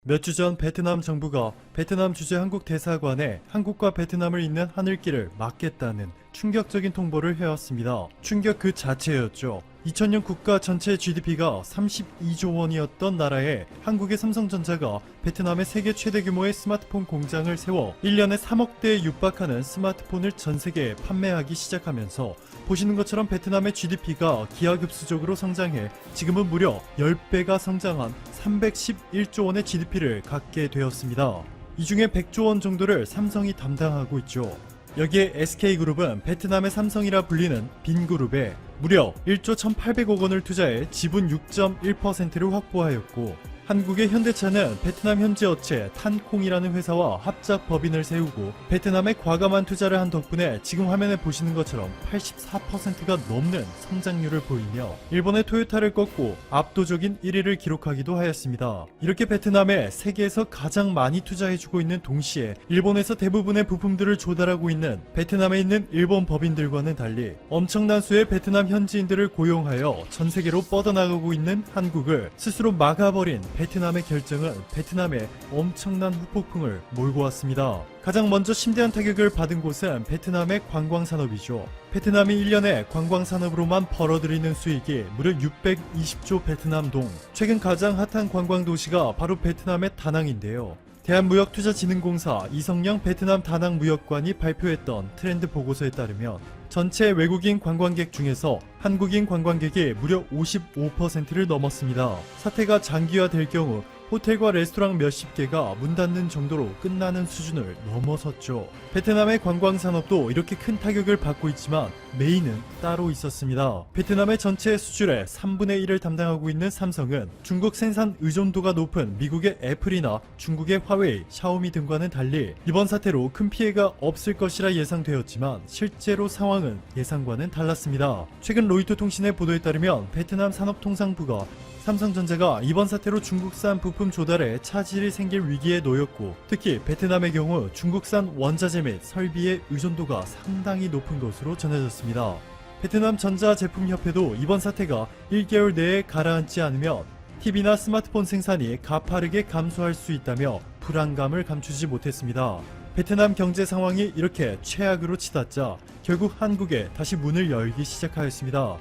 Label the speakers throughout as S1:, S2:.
S1: 몇 주 전 베트남 정부가 베트남 주재 한국 대사관에 한국과 베트남을 잇는 하늘길을 막겠다는 충격적인 통보를 해왔습니다. 충격 그 자체였죠. 2000년 국가 전체 GDP가 32조 원이었던 나라에 한국의 삼성전자가 베트남의 세계 최대 규모의 스마트폰 공장을 세워 1년에 3억 대에 육박하는 스마트폰을 전 세계에 판매하기 시작하면서 보시는 것처럼 베트남의 GDP가 기하급수적으로 성장해 지금은 무려 10배가 성장한 311조 원의 GDP를 갖게 되었습니다. 이 중에 100조 원 정도를 삼성이 담당하고 있죠. 여기에 SK그룹은 베트남의 삼성이라 불리는 빈그룹에 무려 1조 1,800억 원을 투자해 지분 6.1%를 확보하였고, 한국의 현대차는 베트남 현지 업체 탄콩이라는 회사와 합작 법인을 세우고 베트남에 과감한 투자를 한 덕분에 지금 화면에 보시는 것처럼 84%가 넘는 성장률을 보이며 일본의 토요타를 꺾고 압도적인 1위를 기록하기도 하였습니다. 이렇게 베트남에 세계에서 가장 많이 투자해주고 있는 동시에 일본에서 대부분의 부품들을 조달하고 있는 베트남에 있는 일본 법인들과는 달리 엄청난 수의 베트남 현지인들을 고용하여 전 세계로 뻗어나가고 있는 한국을 스스로 막아버린 베트남의 결정은 베트남에 엄청난 후폭풍을 몰고 왔습니다. 가장 먼저 심대한 타격을 받은 곳은 베트남의 관광산업이죠. 베트남이 1년에 관광산업으로만 벌어들이는 수익이 무려 620조 베트남동. 최근 가장 핫한 관광도시가 바로 베트남의 다낭인데요. 대한무역투자진흥공사 이성영 베트남 다낭무역관이 발표했던 트렌드 보고서에 따르면 전체 외국인 관광객 중에서 한국인 관광객이 무려 55%를 넘었습니다. 사태가 장기화될 경우 호텔과 레스토랑 몇십 개가 문 닫는 정도로 끝나는 수준을 넘어섰죠. 베트남의 관광산업도 이렇게 큰 타격을 받고 있지만 메인은 따로 있었습니다. 베트남의 전체 수출의 3분의 1을 담당하고 있는 삼성은 중국 생산 의존도가 높은 미국의 애플이나 중국의 화웨이, 샤오미 등과는 달리 이번 사태로 큰 피해가 없을 것이라 예상되었지만 실제로 상황은 예상과는 달랐습니다. 최근 로이터 통신의 보도에 따르면 베트남 산업통상부가 삼성전자가 이번 사태로 중국산 부품 조달에 차질이 생길 위기에 놓였고, 특히 베트남의 경우 중국산 원자재 및 설비의 의존도가 상당히 높은 것으로 전해졌습니다. 베트남 전자제품협회도 이번 사태가 1개월 내에 가라앉지 않으면 TV나 스마트폰 생산이 가파르게 감소할 수 있다며 불안감을 감추지 못했습니다. 베트남 경제 상황이 이렇게 최악으로 치닫자 결국 한국에 다시 문을 열기 시작하였습니다.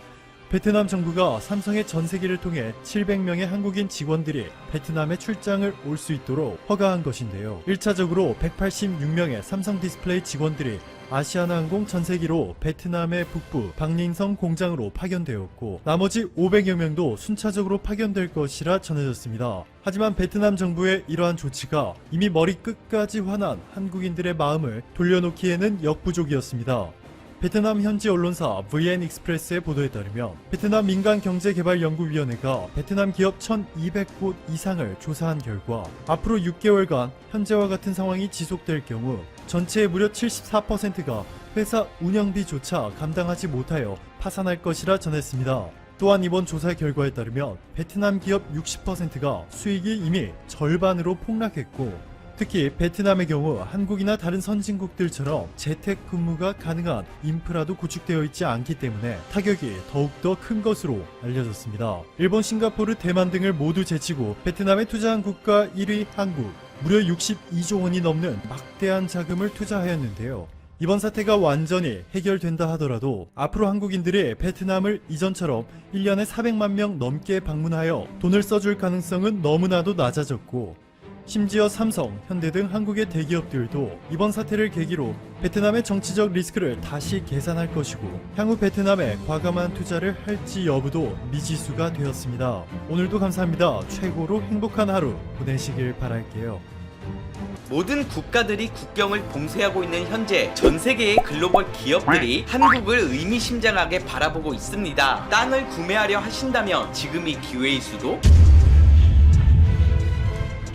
S1: 베트남 정부가 삼성의 전세기를 통해 700명의 한국인 직원들이 베트남에 출장을 올 수 있도록 허가한 것인데요. 1차적으로 186명의 삼성 디스플레이 직원들이 아시아나항공 전세기로 베트남의 북부 박링성 공장으로 파견되었고, 나머지 500여 명도 순차적으로 파견될 것이라 전해졌습니다. 하지만 베트남 정부의 이러한 조치가 이미 머리끝까지 화난 한국인들의 마음을 돌려놓기에는 역부족이었습니다. 베트남 현지 언론사 VN익스프레스의 보도에 따르면 베트남 민간경제개발연구위원회가 베트남 기업 1200곳 이상을 조사한 결과 앞으로 6개월간 현재와 같은 상황이 지속될 경우 전체의 무려 74%가 회사 운영비조차 감당하지 못하여 파산할 것이라 전했습니다. 또한 이번 조사 결과에 따르면 베트남 기업 60%가 수익이 이미 절반으로 폭락했고, 특히 베트남의 경우 한국이나 다른 선진국들처럼 재택근무가 가능한 인프라도 구축되어 있지 않기 때문에 타격이 더욱더 큰 것으로 알려졌습니다. 일본, 싱가포르, 대만 등을 모두 제치고 베트남에 투자한 국가 1위 한국, 무려 62조 원이 넘는 막대한 자금을 투자하였는데요. 이번 사태가 완전히 해결된다 하더라도 앞으로 한국인들이 베트남을 이전처럼 1년에 400만 명 넘게 방문하여 돈을 써줄 가능성은 너무나도 낮아졌고, 심지어 삼성, 현대 등 한국의 대기업들도 이번 사태를 계기로 베트남의 정치적 리스크를 다시 계산할 것이고 향후 베트남에 과감한 투자를 할지 여부도 미지수가 되었습니다. 오늘도 감사합니다. 최고로 행복한 하루 보내시길 바랄게요.
S2: 모든 국가들이 국경을 봉쇄하고 있는 현재 전 세계의 글로벌 기업들이 한국을 의미심장하게 바라보고 있습니다. 땅을 구매하려 하신다면 지금이 기회일 수도?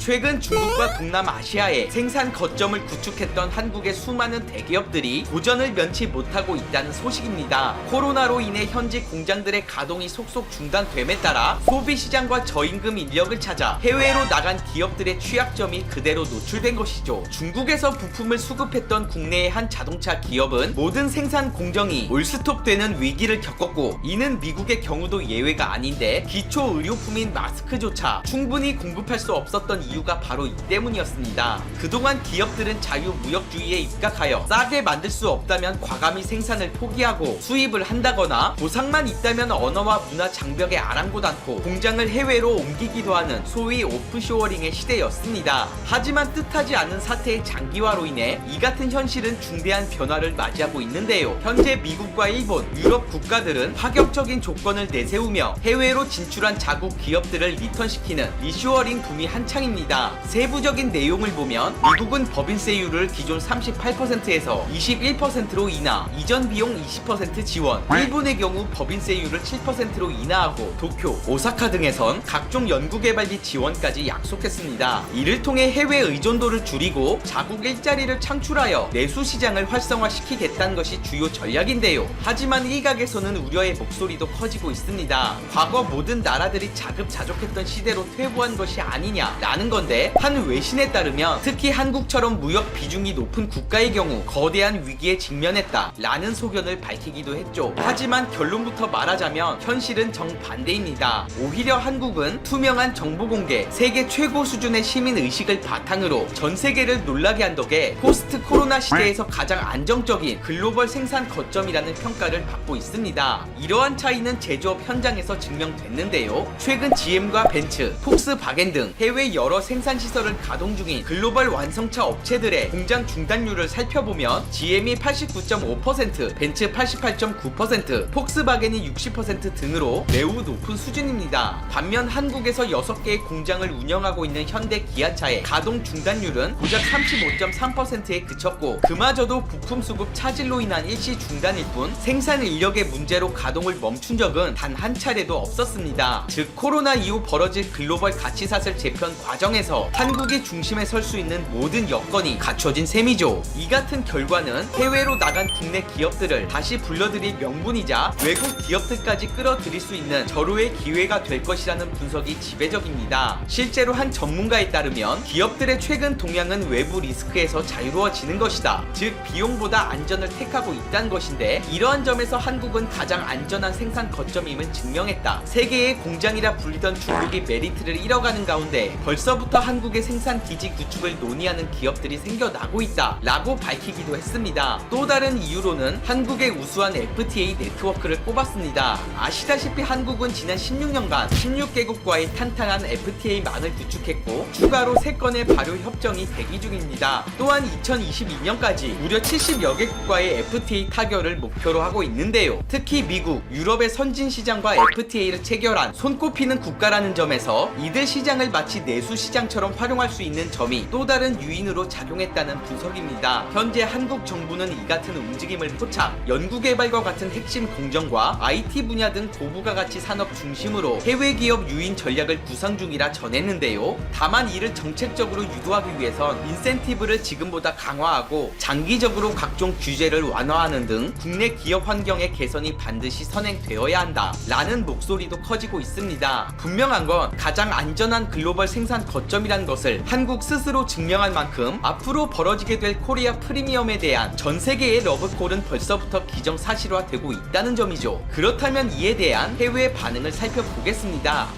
S2: 최근 중국과 동남아시아에 생산 거점을 구축했던 한국의 수많은 대기업들이 도전을 면치 못하고 있다는 소식입니다. 코로나로 인해 현지 공장들의 가동이 속속 중단됨에 따라 소비시장과 저임금 인력을 찾아 해외로 나간 기업들의 취약점이 그대로 노출된 것이죠. 중국에서 부품을 수급했던 국내의 한 자동차 기업은 모든 생산 공정이 올스톱되는 위기를 겪었고, 이는 미국의 경우도 예외가 아닌데 기초 의료품인 마스크조차 충분히 공급할 수 없었던 이유가 바로 이 때문이었습니다. 그동안 기업들은 자유무역주의에 입각하여 싸게 만들 수 없다면 과감히 생산을 포기하고 수입을 한다거나 보상만 있다면 언어와 문화 장벽에 아랑곳 않고 공장을 해외로 옮기기도 하는 소위 오프쇼어링의 시대였습니다. 하지만 뜻하지 않은 사태의 장기화로 인해 이 같은 현실은 중대한 변화를 맞이하고 있는데요. 현재 미국과 일본, 유럽 국가들은 파격적인 조건을 내세우며 해외로 진출한 자국 기업들을 리턴시키는 리쇼어링 붐이 한창입니다. 세부적인 내용을 보면 미국은 법인세율을 기존 38%에서 21%로 인하, 이전 비용 20% 지원, 일본의 경우 법인세율을 7%로 인하하고 도쿄, 오사카 등에선 각종 연구개발비 지원까지 약속했습니다. 이를 통해 해외 의존도를 줄이고 자국 일자리를 창출하여 내수 시장을 활성화시키겠다는 것이 주요 전략인데요. 하지만 일각에서는 우려의 목소리도 커지고 있습니다. 과거 모든 나라들이 자급자족했던 시대로 퇴보한 것이 아니냐라는 건데, 한 외신에 따르면 특히 한국처럼 무역 비중이 높은 국가의 경우 거대한 위기에 직면했다라는 소견을 밝히기도 했죠. 하지만 결론부터 말하자면 현실은 정반대입니다. 오히려 한국은 투명한 정보 공개, 세계 최고 수준의 시민 의식을 바탕으로 전 세계를 놀라게 한 덕에 포스트 코로나 시대에서 가장 안정적인 글로벌 생산 거점이라는 평가를 받고 있습니다. 이러한 차이는 제조업 현장에서 증명됐는데요. 최근 GM과 벤츠, 폭스바겐 등 해외 여러 생산 시설을 가동 중인 글로벌 완성차 업체들의 공장 중단율을 살펴보면 GM이 89.5%, 벤츠 88.9%, 폭스바겐이 60% 등으로 매우 높은 수준입니다. 반면 한국에서 6개의 공장을 운영하고 있는 현대 기아차의 가동 중단율은 고작 35.3%에 그쳤고, 그마저도 부품 수급 차질로 인한 일시 중단일 뿐 생산 인력의 문제로 가동을 멈춘 적은 단 한 차례도 없었습니다. 즉 코로나 이후 벌어질 글로벌 가치사슬 재편 과정에서 한국이 중심에 설 수 있는 모든 여건이 갖춰진 셈이죠. 이 같은 결과는 해외로 나간 국내 기업들을 다시 불러들일 명분이자 외국 기업들까지 끌어들일 수 있는 절호의 기회가 될 것이라는 분석이 지배적입니다. 실제로 한 전문가에 따르면 기업들의 최근 동향은 외부 리스크에서 자유로워지는 것이다. 즉 비용보다 안전을 택하고 있다는 것인데, 이러한 점에서 한국은 가장 안전한 생산 거점임을 증명했다. 세계의 공장이라 불리던 중국이 메리트를 잃어가는 가운데 벌써부터 한국의 생산 기지 구축을 논의하는 기업들이 생겨나고 있다 라고 밝히기도 했습니다. 또 다른 이유로는 한국의 우수한 FTA 네트워크를 꼽았습니다. 아시다시피 한국은 지난 16년간 16개국과의 탄탄한 FTA망을 구축했고 추가로 3건의 발효 협정이 대기 중입니다. 또한 2022년까지 무려 70여 개국과의 FTA 타결을 목표로 하고 있는데요. 특히 미국, 유럽의 선진 시장과 FTA를 체결한 손꼽히는 국가라는 점에서 이들 시장을 마치 내수 시장처럼 활용할 수 있는 점이 또 다른 유인으로 작용했다는 분석입니다. 현재 한국 정부는 이 같은 움직임을 포착, 연구개발과 같은 핵심 공정과 IT 분야 등 고부가 가치 산업 중심으로 해외 기업 유인 전략을 구상 중이라 전했는데요. 다만 이를 정책적으로 유도하기 위해선 인센티브를 지금보다 강화하고 장기적으로 각종 규제를 완화하는 등 국내 기업 환경의 개선이 반드시 선행되어야 한다 라는 목소리도 커지고 있습니다. 분명한 건 가장 안전한 글로벌 생산 거점이란 것을 한국 스스로 증명한 만큼 앞으로 벌어지게 될 코리아 프리미엄에 대한 전 세계의 러브콜은 벌써부터 기정사실화되고 있다는 점이죠. 그렇다면 이에 대한 해외의 반응을 살펴보겠습니다.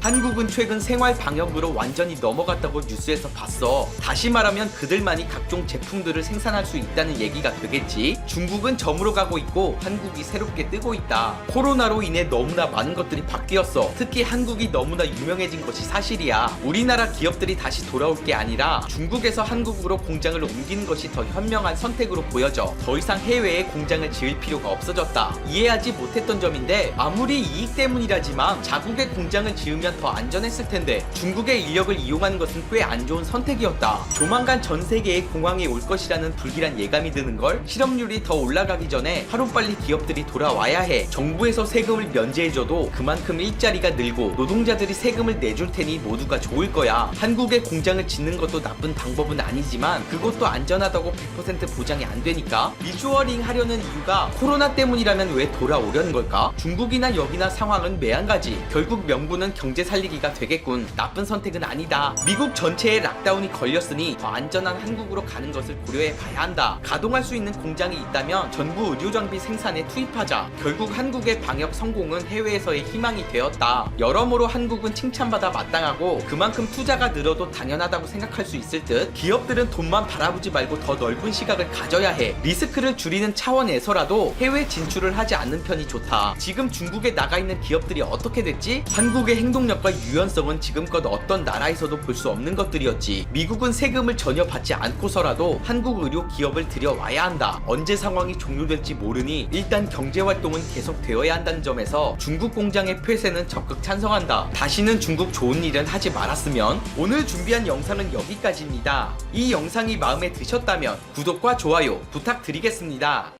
S2: 한국은 최근 생활 방역으로 완전히 넘어갔다고 뉴스에서 봤어. 다시 말하면 그들만이 각종 제품들을 생산할 수 있다는 얘기가 되겠지. 중국은 저물어 가고 있고 한국이 새롭게 뜨고 있다. 코로나로 인해 너무나 많은 것들이 바뀌었어. 특히 한국이 너무나 유명해진 것이 사실이야. 우리나라 기업들이 다시 돌아올 게 아니라 중국에서 한국으로 공장을 옮기는 것이 더 현명한 선택으로 보여져. 더 이상 해외에 공장을 지을 필요가 없어졌다. 이해하지 못했던 점인데, 아무리 이익 때문이라지만 자국의 공장을 지으면 더 안전했을 텐데 중국의 인력을 이용하는 것은 꽤 안 좋은 선택이었다. 조만간 전 세계의 공황이 올 것이라는 불길한 예감이 드는 걸. 실업률이 더 올라가기 전에 하루빨리 기업들이 돌아와야 해. 정부에서 세금을 면제해줘도 그만큼 일자리가 늘고 노동자들이 세금을 내줄 테니 모두가 좋을 거야. 한국에 공장을 짓는 것도 나쁜 방법은 아니지만 그것도 안전하다고 100% 보장이 안 되니까. 리쇼어링 하려는 이유가 코로나 때문이라면 왜 돌아오려는 걸까? 중국이나 여기나 상황은 매한가지. 결국 명분은 경제 경제 살리기가 되겠군. 나쁜 선택은 아니다. 미국 전체에 락다운이 걸렸으니 더 안전한 한국으로 가는 것을 고려해 봐야 한다. 가동할 수 있는 공장이 있다면 전부 의료장비 생산에 투입하자. 결국 한국의 방역 성공은 해외에서의 희망이 되었다. 여러모로 한국은 칭찬받아 마땅하고 그만큼 투자가 늘어도 당연하다고 생각할 수 있을 듯, 기업들은 돈만 바라보지 말고 더 넓은 시각을 가져야 해. 리스크를 줄이는 차원에서라도 해외 진출을 하지 않는 편이 좋다. 지금 중국에 나가 있는 기업들이 어떻게 됐지? 한국의 행동력과 유연성은 지금껏 어떤 나라에서도 볼 수 없는 것들이었지. 미국은 세금을 전혀 받지 않고서라도 한국 의료 기업을 들여와야 한다. 언제 상황이 종료될지 모르니 일단 경제활동은 계속 되어야 한다는 점에서 중국 공장의 폐쇄는 적극 찬성한다. 다시는 중국 좋은 일은 하지 말았으면. 오늘 준비한 영상은 여기까지입니다. 이 영상이 마음에 드셨다면 구독과 좋아요 부탁드리겠습니다.